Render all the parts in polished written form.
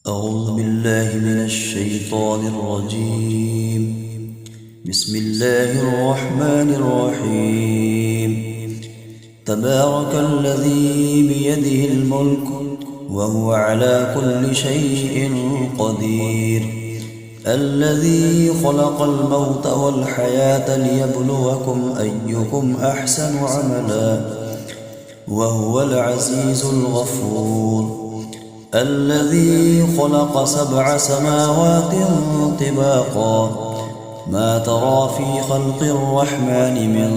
أعوذ بالله من الشيطان الرجيم. بسم الله الرحمن الرحيم. تبارك الذي بيده الملك وهو على كل شيء قدير، الذي خلق الموت والحياة ليبلوكم أيكم أحسن عملا، وهو العزيز الغفور، الذي خلق 7 سماوات طباقا، ما ترى في خلق الرحمن من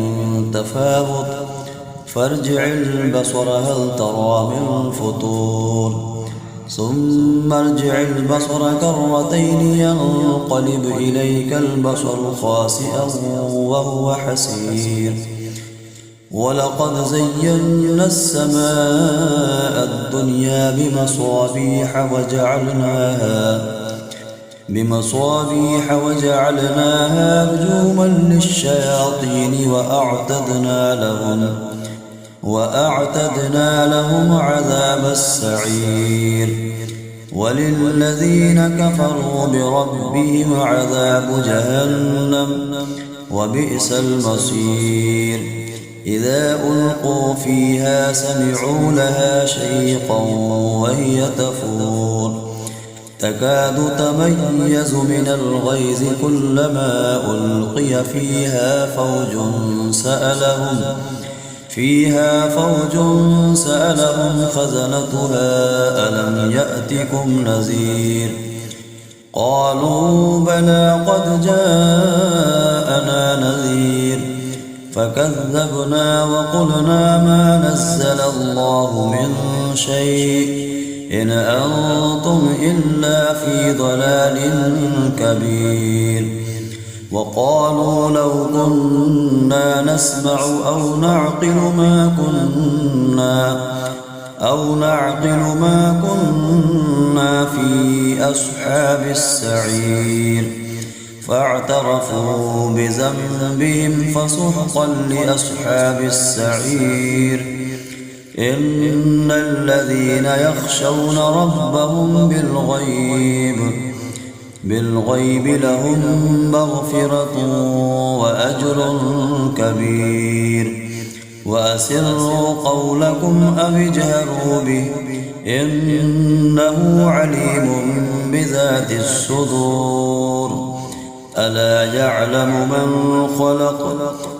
تفاوت، فارجع البصر هل ترى من فطور، ثم ارجع البصر كرتين ينقلب إليك البصر خاسئا وهو حسير. ولقد زينا السماء الدنيا بمصابيح وجعلناها رجوما للشياطين وأعتدنا لهم عذاب السعير. وللذين كفروا بربهم عذاب جهنم وبئس المصير. إذا ألقوا فيها سمعوا لها شيقا وهي تفور، تكاد تميز من الغيظ كلما ألقي فيها فوج سألهم خزنتها ألم يأتكم نذير؟ قالوا بلى قد جاءنا نذير، فكذبنا وقلنا ما نزل الله من شيء إن أنتم إلا في ضلال كبير. وقالوا لو كنا نسمع أو نعقل ما كنا في أصحاب السعير. فاعترفوا بذنبهم فسحقا لأصحاب السعير. إن الذين يخشون ربهم بالغيب لهم مغفرة وأجر كبير. وأسروا قولكم أو اجهروا به إنه عليم بذات الصدور. ألا يعلم من خلق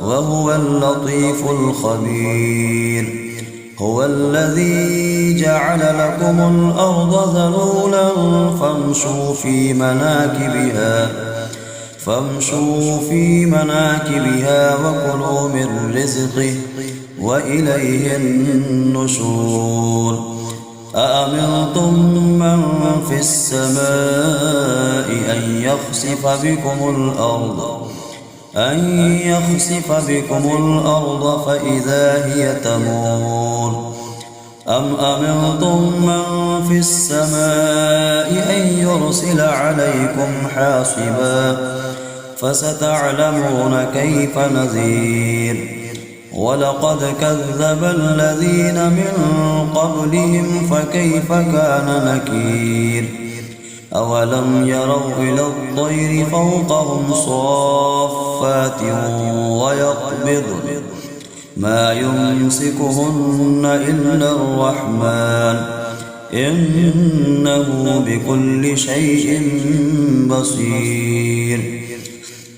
وهو اللطيف الخبير. هو الذي جعل لكم الأرض ذلولا فامشوا في مناكبها وكلوا من رزقه وإليه النشور. أأمنتم من في السماء أن يخسف بكم الأرض فإذا هي تمور، أم أمنتم من في السماء أن يرسل عليكم حاصبا فستعلمون كيف نذير. ولقد كذب الذين من قبلهم فكيف كان نكير. أولم يروا إلى الطير فوقهم صافات ويقبضن ما يمسكهن إلا الرحمن إنه بكل شيء بصير.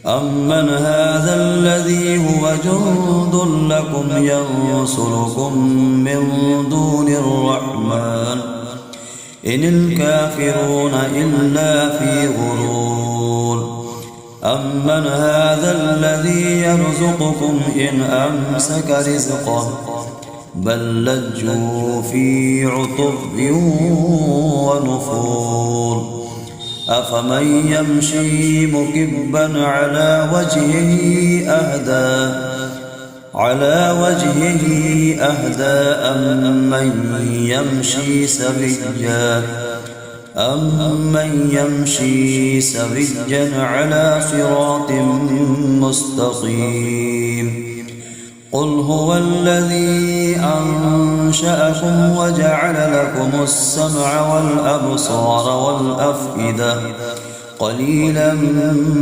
أمن هذا الذي هو جند لكم ينصركم من دون الرحمن إن الكافرون إلا في غرور. أمن هذا الذي يرزقكم إن أمسك رزقه بل لجوا في عتب ونفور. أفمن يمشي مكبا على وجهه أهدى أمن يمشي سويا على صراط مستقيم. قل هو الذي أنشأكم وجعل لكم السمع والأبصار والأفئدة قليلا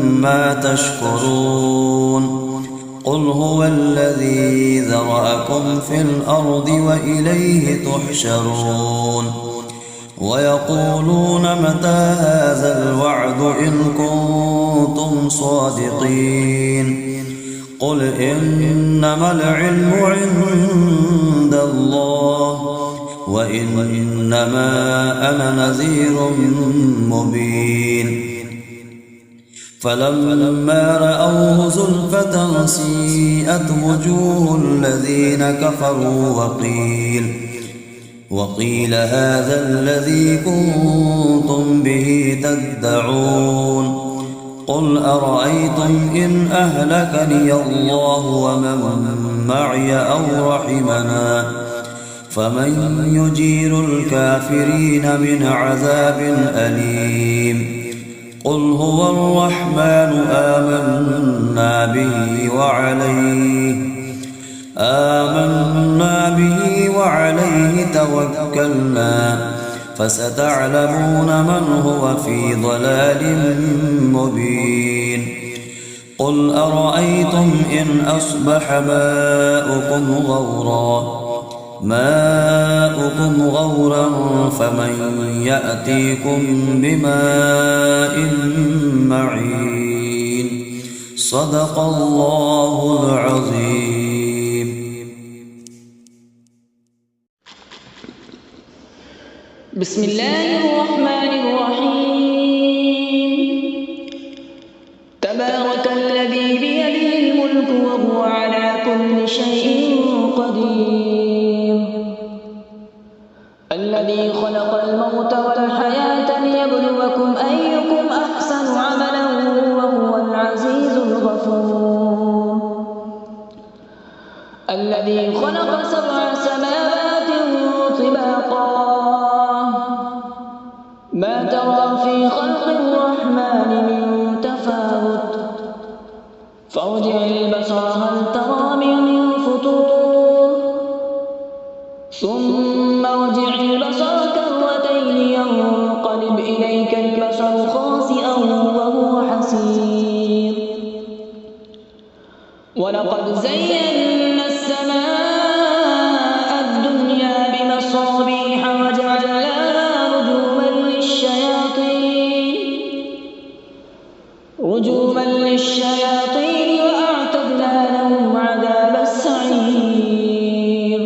ما تشكرون قل هو الذي ذرأكم في الأرض وإليه تحشرون ويقولون متى هذا الوعد إن كنتم صادقين قل إنما العلم عند الله وإنما أنا نذير مبين فلما رأوه زلفة سيئت وجوه الذين كفروا وقيل هذا الذي كنتم به تدعون قل أرأيتم إن أهلكني الله ومن معي أو رحمنا فمن يجير الكافرين من عذاب أليم قل هو الرحمن آمنا به وعليه توكلنا فستعلمون من هو في ضلال مبين قل أرأيتم إن أصبح ماؤكم غورا فمن يأتيكم بماء معين صدق الله العظيم. بسم الله الرحمن الرحيم. تبارك الذي بيده الملك وهو على كل شيء قدير. الذي خلق الموت والحياة ليبلوكم أيكم أحسن عملا وهو العزيز الغفور. الذي خلق 7 سماوات طباقا ما ترى في خلق الرحمن من تفاوت فارجع البصر هل ترى من فطور ثم ارجع البصر كرتين ينقلب إليك البصر خاسئا وهو حسير. ولقد زينا السماء الدنيا بمصابيح وجعلناها رجوما للشياطين وأعتدنا لهم عذاب السعير.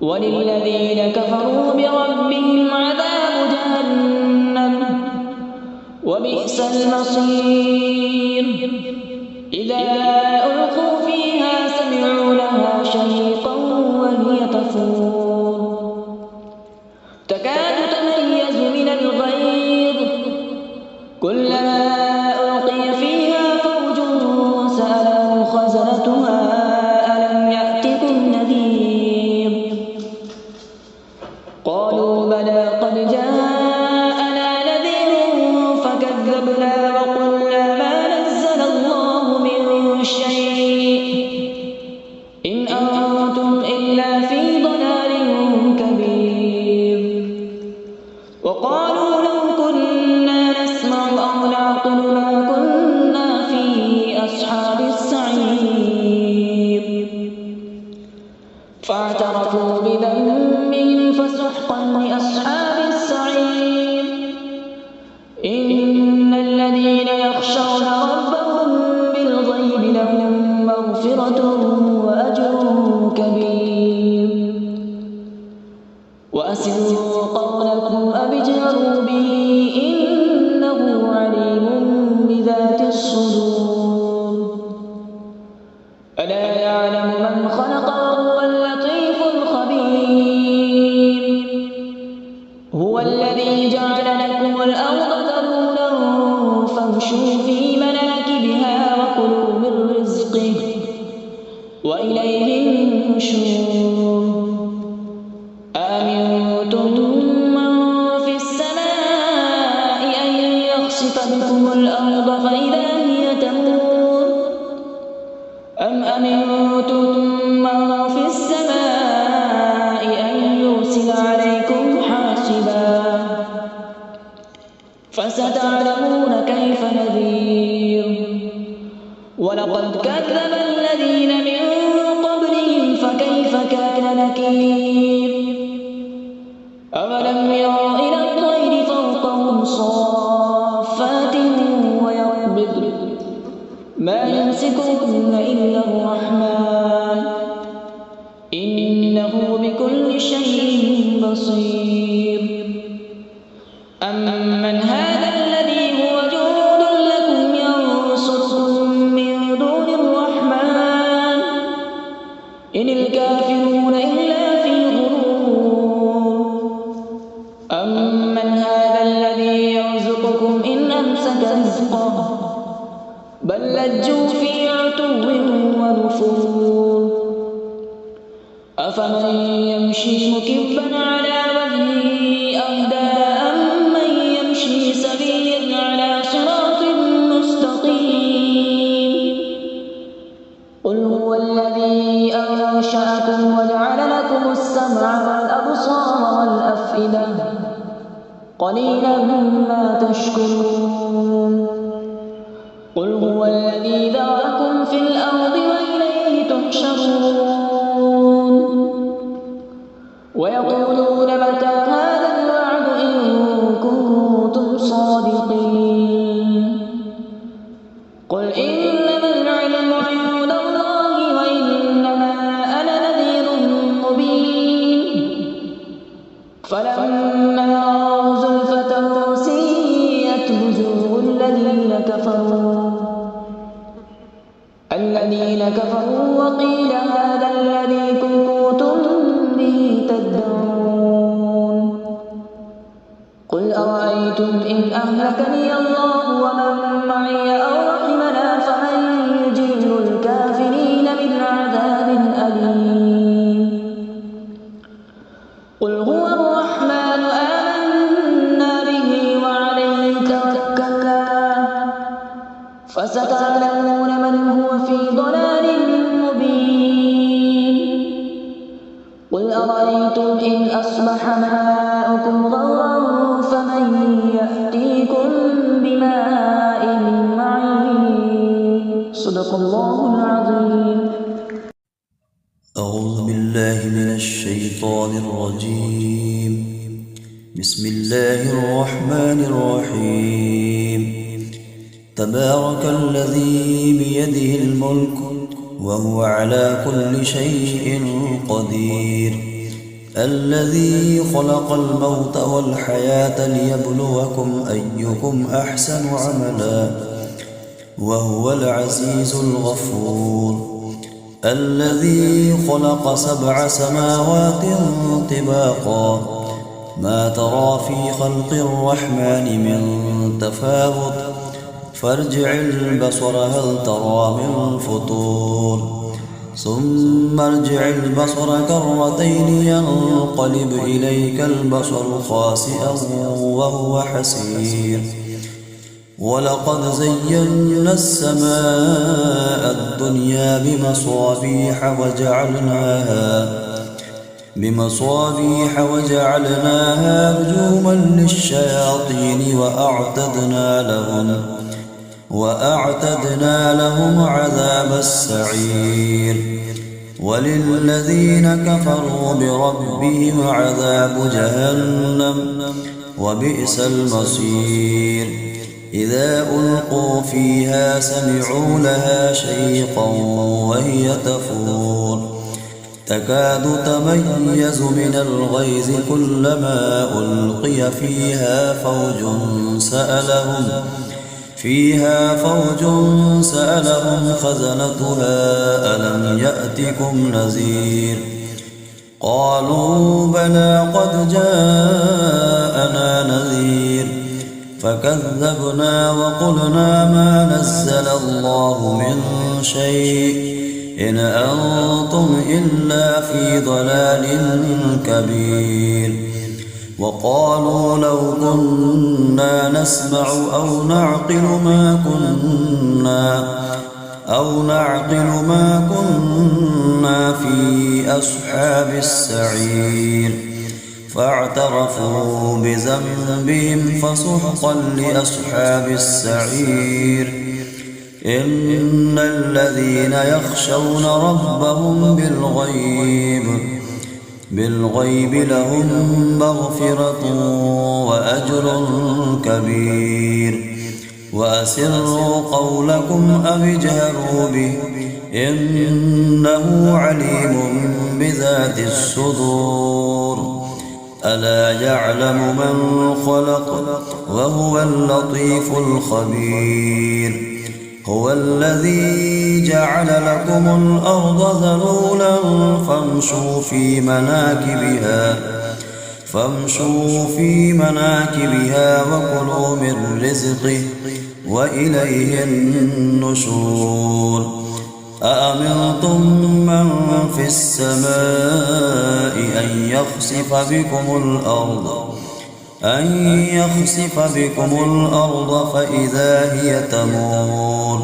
وللذين كفروا بربهم عذاب جهنم وبئس المصير. إذا ألقوا فيها سمعوا لها شهيقا وهي تفور تكاد تميز من الغيظ كلما ألقي فيها فوج سألهم خزنتها ألم يأتكم نذير قالوا بلى قد جاءنا نذير فكذبنا وقلنا ما نزل الله من شيء إن أنتم إلا في ضلال كبير. وقالوا لو كنا نسمع أو نعقل ما كنا في أصحاب السعير. فاعترفوا بذنبهم فسحقا لأصحاب السعير. إن الذين يخشون ربهم بالغيب لهم مغفرة وأجر كبير. وأسروا قولكم أو اجهروا به إنه عليم بذات الصدور. ألا يعلم من خلق وهو اللطيف الخبير. هو الذي جعل لكم الأرض ذلولا فامشوا في مناكبها وكلوا من رزقه وإليه النشور. أأمنتم من في السماء أن يخسف بكم الأرض فإذا هي تمور أم أمنتم فستعلمون كيف نذير. ولقد كذب الذين من قبلهم فكيف كان نكير. أولم يروا إلى الطير فوقهم صافات ويقبضن ما يمسكهن إلا الرحمن إنه بكل شيء بصير. أمن هذا الذي هو جند لكم ينصركم من دون الرحمن إن الكافرون إلا في غرور. أمن هذا الذي يرزقكم إن أمسك رزقه بل لجوا في عتو ونفور. أفمن يمشي مكبا على وجهه أهدى أمن يمشي سويا على صراط مستقيم. قل هو الذي أنشأكم وجعل لكم السمع والأبصار والأفئدة قليلا ما تشكرون. قل هو الذي ذرأكم في الأرض وإليه تحشرون. ويقولون متى هذا الوعد إن كنتم صادقين. قل إنما العلم عند الله وإنما أنا نذير مبين. فلما رأوا زلفة سيئت وجوه الذين كفروا وقيل هذا الذي كنتم به تدعون. قل أرأيتم إن أهلكني الله ومن معي أو رحمنا فمن يجير الكافرين من عذاب أليم. قل هو الرحمن آمنا به وعليه توكلنا فستعلمون من هو في ضلال مبين. قل أرأيتم إن أصبح ماؤكم غورا فمن يأتيكم بماء معين. صدق الله العظيم. أعوذ بالله من الشيطان الرجيم. بسم الله الرحمن الرحيم. تبارك الذي بيده الملك وهو على كل شيء قدير. الذي خلق الموت والحياة ليبلوكم أيكم أحسن عملا وهو العزيز الغفور. الذي خلق 7 سماوات طباقا ما ترى في خلق الرحمن من تفاوت فارجع البصر هل ترى من فطور ثم ارجع البصر كرتين ينقلب إليك البصر خاسئا وهو حسير. ولقد زينا السماء الدنيا بمصابيح وجعلناها رجوما للشياطين وأعتدنا لهم عذاب السعير. وللذين كفروا بربهم عذاب جهنم وبئس المصير. إذا ألقوا فيها سمعوا لها شيقا وهي تفور تكاد تميز من الغيظ كلما ألقي فيها فوج سألهم خزنتها ألم يأتكم نذير. قالوا بلى قد جاءنا نذير فكذبنا وقلنا ما نزل الله من شيء إن أنتم إلا في ضلال كبير. وقالوا لو كنا نسمع أو نعقل ما كنا في أصحاب السعير. فاعترفوا بذنبهم فسحقا لأصحاب السعير. إن الذين يخشون ربهم بالغيب لهم مغفرة وأجر كبير. وأسروا قولكم أو اجهروا به إنه عليم بذات الصدور. ألا يعلم من خلق وهو اللطيف الخبير. هو الذي جعل لكم الأرض ذلولا فامشوا في مناكبها وكلوا من رزقه وإليه النشور. أأمنتم من في السماء أن يخسف بكم الأرض فإذا هي تمور.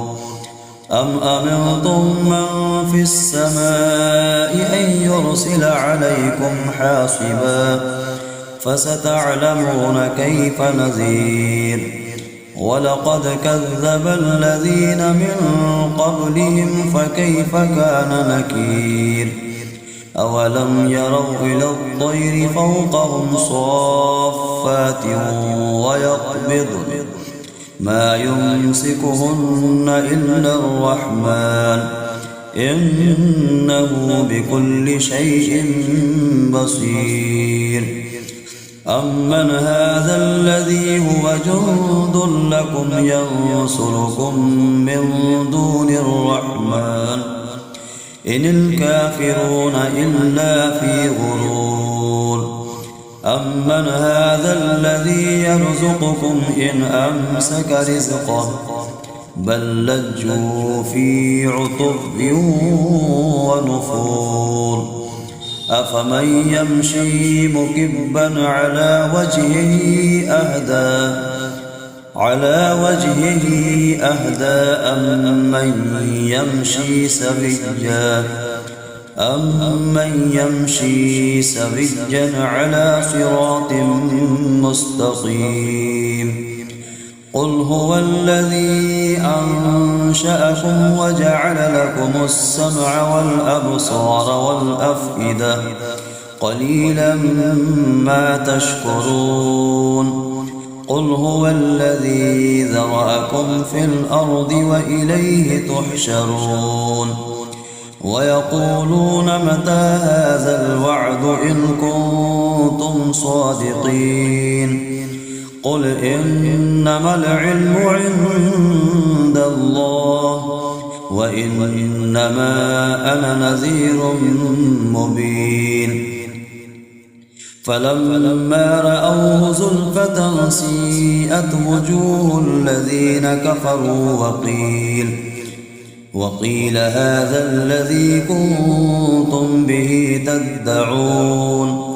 أم أمنتم من في السماء أن يرسل عليكم حاصبا فستعلمون كيف نذير. ولقد كذب الذين من قبلهم فكيف كان نكير. أولم يروا إلى الطير فوقهم صافات ويقبضن ما يمسكهن إلا الرحمن إنه بكل شيء بصير. أمن هذا الذي هو جند لكم ينصركم من دون الرحمن إن الكافرون إلا في غرور. أمن هذا الذي يرزقكم إن أمسك رزقه بل لجوا في عتب ونفور. أفمن يمشي مكبا على وجهه أهدى أمن يمشي سويا على صراط مستقيم. قل هو الذي أنشأكم وجعل لكم السمع والأبصار والأفئدة قليلا ما تشكرون. قل هو الذي ذرأكم في الأرض وإليه تحشرون. ويقولون متى هذا الوعد إن كنتم صادقين. قل إنما العلم عند الله وإنما أنا نذير مبين. فلما رأوه زلفة سيئت وجوه الذين كفروا وقيل هذا الذي كنتم به تدعون.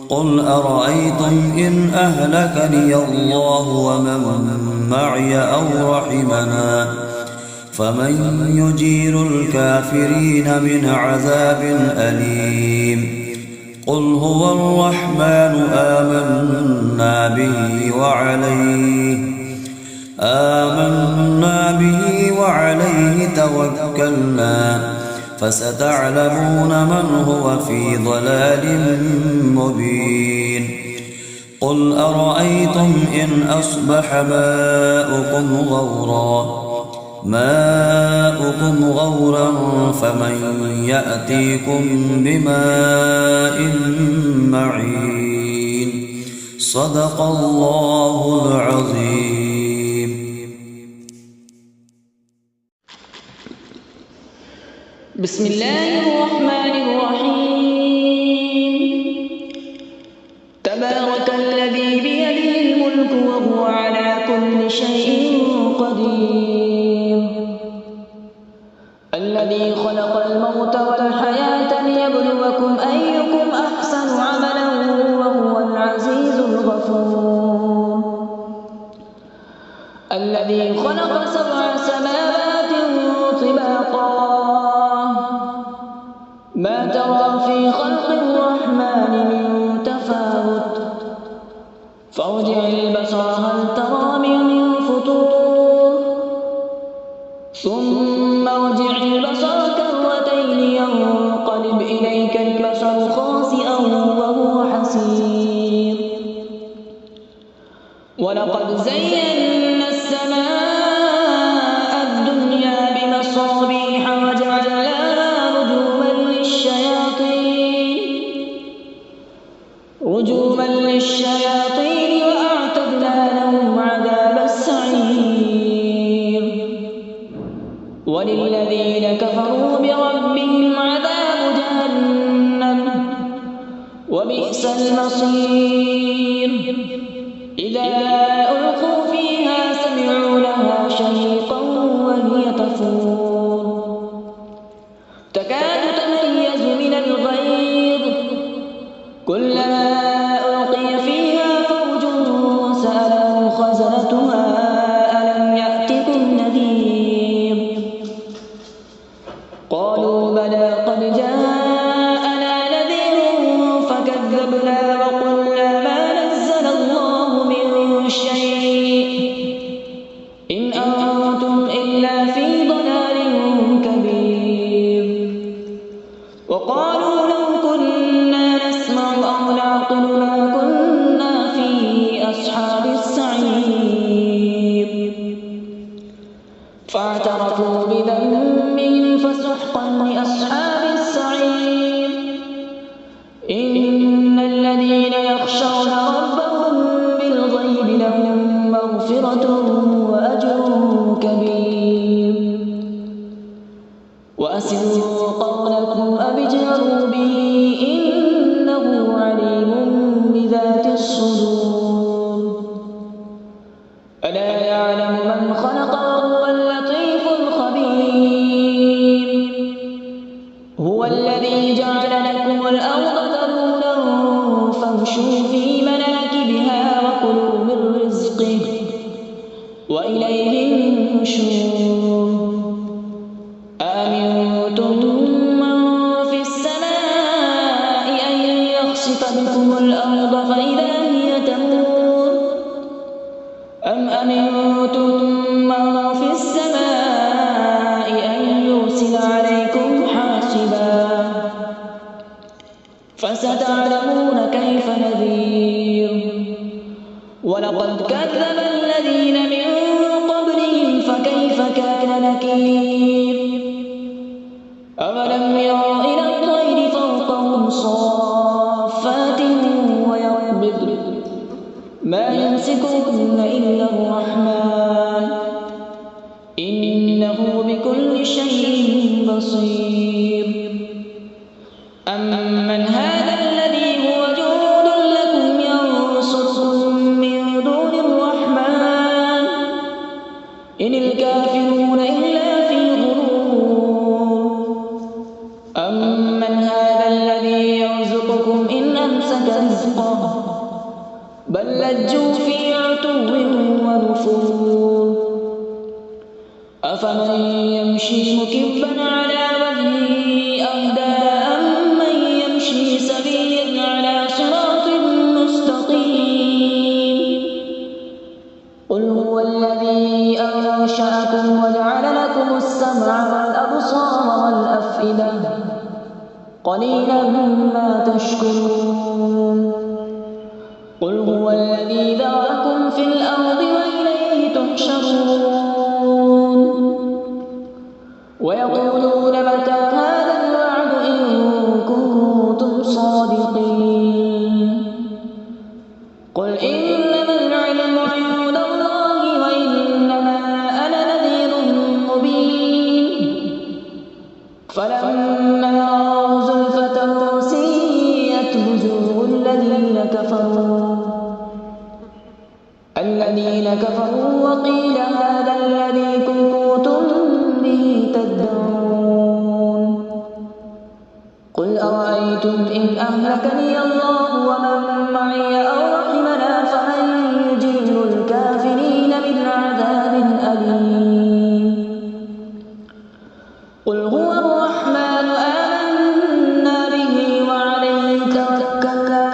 قل أرأيتم إن أهلكني الله ومن معي أو رحمنا فمن يجير الكافرين من عذاب أليم. قل هو الرحمن آمنا به وعليه توكلنا فستعلمون من هو في ضلال مبين. قل أرأيتم إن أصبح ماؤكم غورا فمن يأتيكم بماء معين. صدق الله العظيم. بسم الله الرحمن الرحيم. تبارك الذي بيده الملك وهو على كل شيء قدير. الذي خلق الموت والحياة ليبلوكم أيكم أحسن عملا وهو العزيز الغفور. الذي خلق 7 سماوات طباقا ما ترى في خلق الرحمن من تفاوت البصر هل ترى من فطور ثم ارجع البصر كرتين ينقلب إليك البصر خاسئا وهو حسير ولقد زينا السماء الدنيا بمصابيح وجعلناها رجوما للشياطين وأعتدنا لهم عذاب السعير وللذين كفروا بربهم عذاب جهنم وبئس المصير إذا ألقوا فيها سمعوا لها شهيقا وهي تفور تكاد تميز من الغيظ كلما ألقي فيها فوج سألهم خزنتها ألم يأتكم نذير قالوا بلى قد جاءنا نذير فكذبنا وقلنا ما نزل الله من شيء إن أنتم إلا في ضلال كبير وقالوا لو كنا نسمع أو نعقل ما كنا في أصحاب السعير فاعترفوا بذنبهم فسحقا لأصحاب السعير إن الذين يخشون ربهم بالغيب لهم مغفرة وأجر كبير وأسروا قولكم أو اجهروا به إنه عليم بذات الصدور ألا يعلم من خلق وهو اللطيف الخبير هو الذي جعل لكم الأرض ذلولا فامشوا في مناكبها وكلوا من رزقه وإليه النشور أأمنتم من في السماء أن يخسف بكم الأرض فإذا هي تمور أم أمنتم من في السماء أن يرسل عليكم حاصبا فستعلمون كيف نذير ولقد كذب الذين من قبلهم فكيف كان نكير أولم يروا إلى الطير فوقهم صافات ويقبضن ما يمسكهن إلا الرحمن إنه بكل شيء بصير أمن هذا الذي هو جند لكم ينصركم من دون الرحمن إن الكافرون إلا في غرور أمن هذا الذي يرزقكم إن أمسك رزقه بل لجوا في عتو ونفور أفمن يمشي مكبا على وجهه أهدى أمن يمشي سويا على صراط مستقيم قل هو الذي أنشأكم وجعل لكم السمع والأبصار والأفئدة قليلا ما تشكرون قل هو الذي ذرأكم في الأرض وإليه تحشرون ويقولون متى هذا الوعد إن كنتم صادقين قل إنما العلم عند الله وإنما أنا نذير مبين فلما رأوا زلفة سيئت وجوه الذين كفروا وقيل هذا الذي كنتم به تدعون قل أرأيتم إن أهلكني الله ومن معي أو رحمنا فمن يجير الكافرين من عذاب أليم قل هو الرحمن آمنا به وعليه توكلنا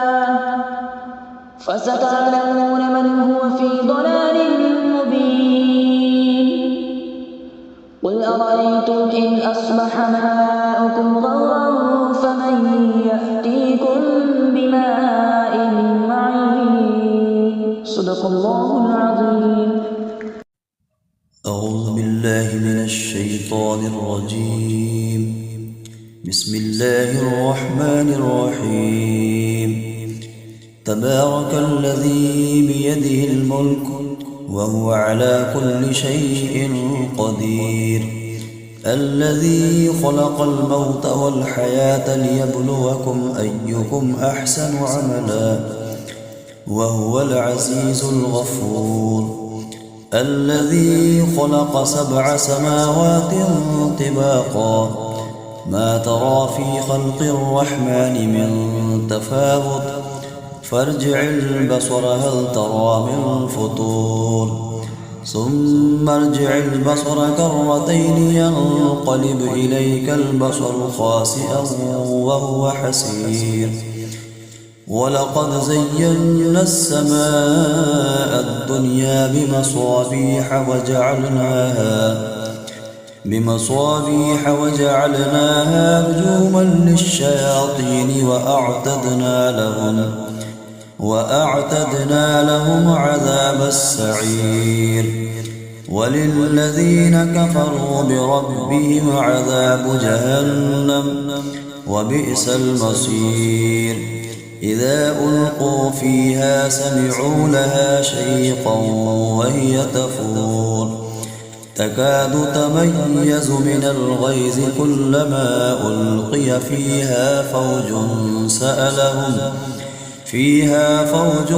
فستعلمون من هو أرأيتم إن أصبح ماؤكم غورا فمن يأتيكم بماء معين صدق الله العظيم. أعوذ بالله من الشيطان الرجيم. بسم الله الرحمن الرحيم. تبارك الذي بيده الملك وهو على كل شيء قدير، الذي خلق الموت والحياة ليبلوكم أيكم أحسن عملا وهو العزيز الغفور، الذي خلق 7 سماوات طباقا ما ترى في خلق الرحمن من تفاوت فارجع البصر هل ترى من فطور ثم ارجع البصر كرتين ينقلب إليك البصر خاسئا وهو حسير، ولقد زينا السماء الدنيا بمصابيح وجعلناها رجوما للشياطين وأعتدنا لهم عذاب السعير، وللذين كفروا بربهم عذاب جهنم وبئس المصير. إذا ألقوا فيها سمعوا لها شيقا وهي تفور تكاد تميز من الغيظ كلما ألقي فيها فوج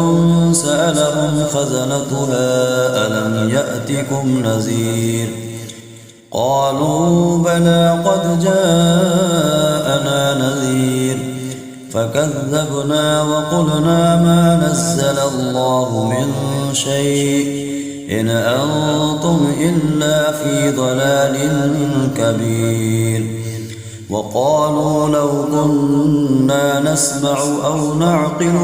سألهم خزنتها ألم يأتكم نذير، قالوا بلى قد جاءنا نذير فكذبنا وقلنا ما نزل الله من شيء إن أنتم إلا في ضلال كبير. وقالوا لو كنا نسمع أو نعقل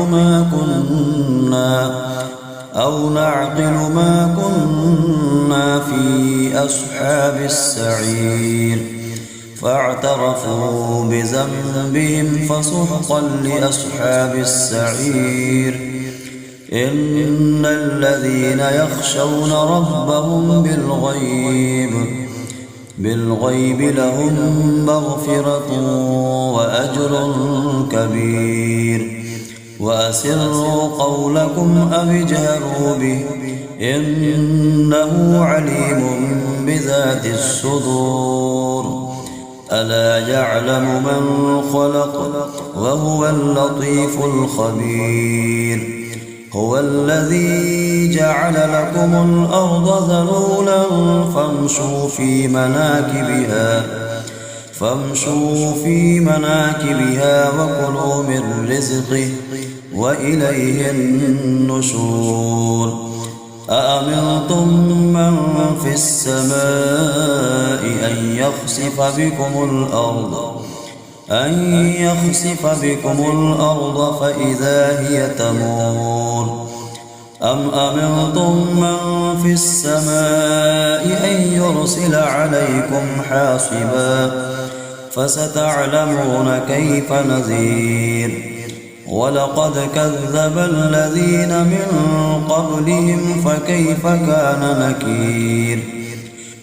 ما كنا في أصحاب السعير، فاعترفوا بذنبهم فسحقا لأصحاب السعير. إن الذين يخشون ربهم بالغيب لهم مغفرة وأجر كبير. وأسروا قولكم أو اجهروا به إنه عليم بذات الصدور. ألا يعلم من خلق وهو اللطيف الخبير. هو الذي جعل لكم الأرض ذلولا فامشوا في مناكبها وكلوا من رزقه وإليه النشور. أأمنتم من في السماء أن يخسف بكم الأرض فإذا هي تمور، أم أمنتم من في السماء أن يرسل عليكم حاصبا فستعلمون كيف نذير. ولقد كذب الذين من قبلهم فكيف كان نكير.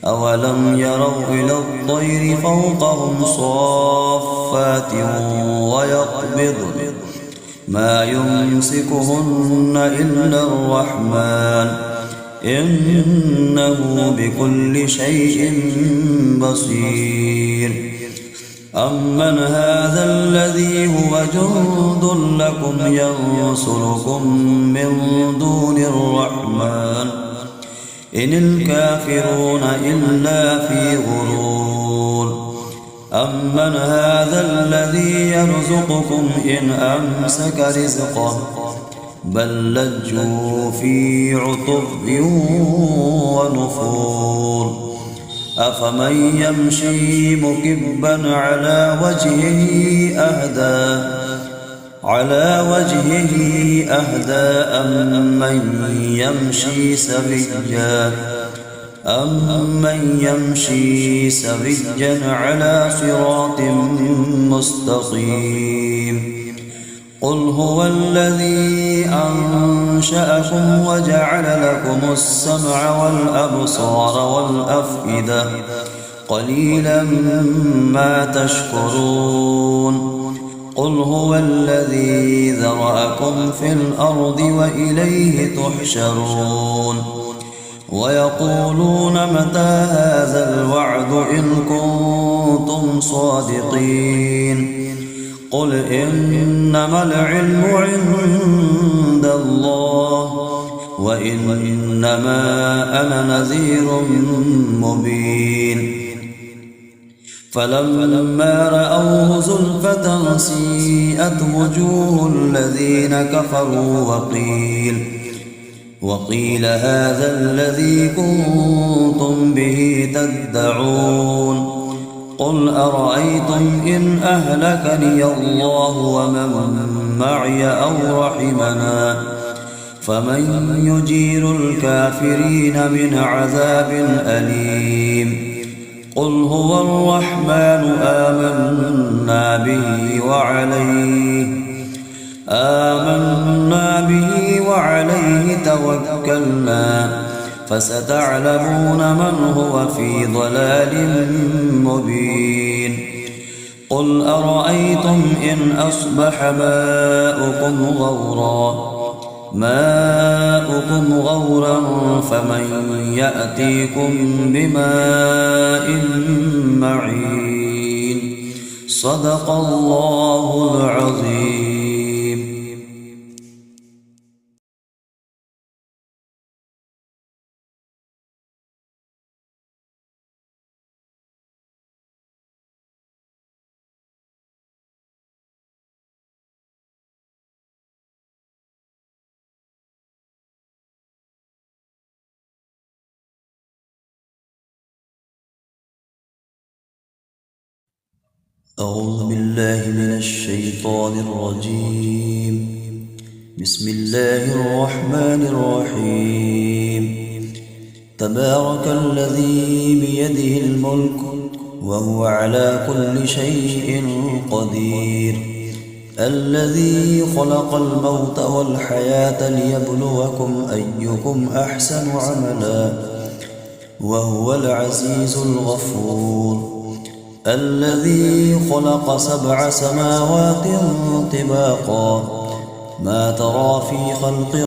أولم يروا إلى الطير فوقهم صافات ويقبضن ما يمسكهن إلا الرحمن إنه بكل شيء بصير. أمن هذا الذي هو جند لكم ينصركم من دون الرحمن إن الكافرون إلا في غرور. أمن هذا الذي يرزقكم إن أمسك رزقه بل لجوا في عتب ونفور. أفمن يمشي مكبا على وجهه أهدى أم من يمشي سويا أمن يمشي سويا على صراط مستقيم قل هو الذي أنشأكم وجعل لكم السمع والأبصار والأفئدة قليلا ما تشكرون قل هو الذي ذرأكم في الأرض وإليه تحشرون ويقولون متى هذا الوعد إن كنتم صادقين قل إنما العلم عند الله وإنما أنا نذير مبين فلما رأوه زلفة سيئت وجوه الذين كفروا وقيل هذا الذي كنتم به تدعون قل أرأيتم إن أهلكني الله ومن معي أو رحمنا فمن يجير الكافرين من عذاب أليم قل هو الرحمن آمنا به وعليه توكلنا فستعلمون من هو في ضلال مبين قل أرأيتم إن أصبح ماؤكم غورا فمن يأتيكم بماء معين صدق الله العظيم. أعوذ بالله من الشيطان الرجيم. بسم الله الرحمن الرحيم. تبارك الذي بيده الملك وهو على كل شيء قدير الذي خلق الموت والحياة ليبلوكم أيكم أحسن عملا وهو العزيز الغفور الذي خلق 7 سماوات طباقا ما ترى في خلق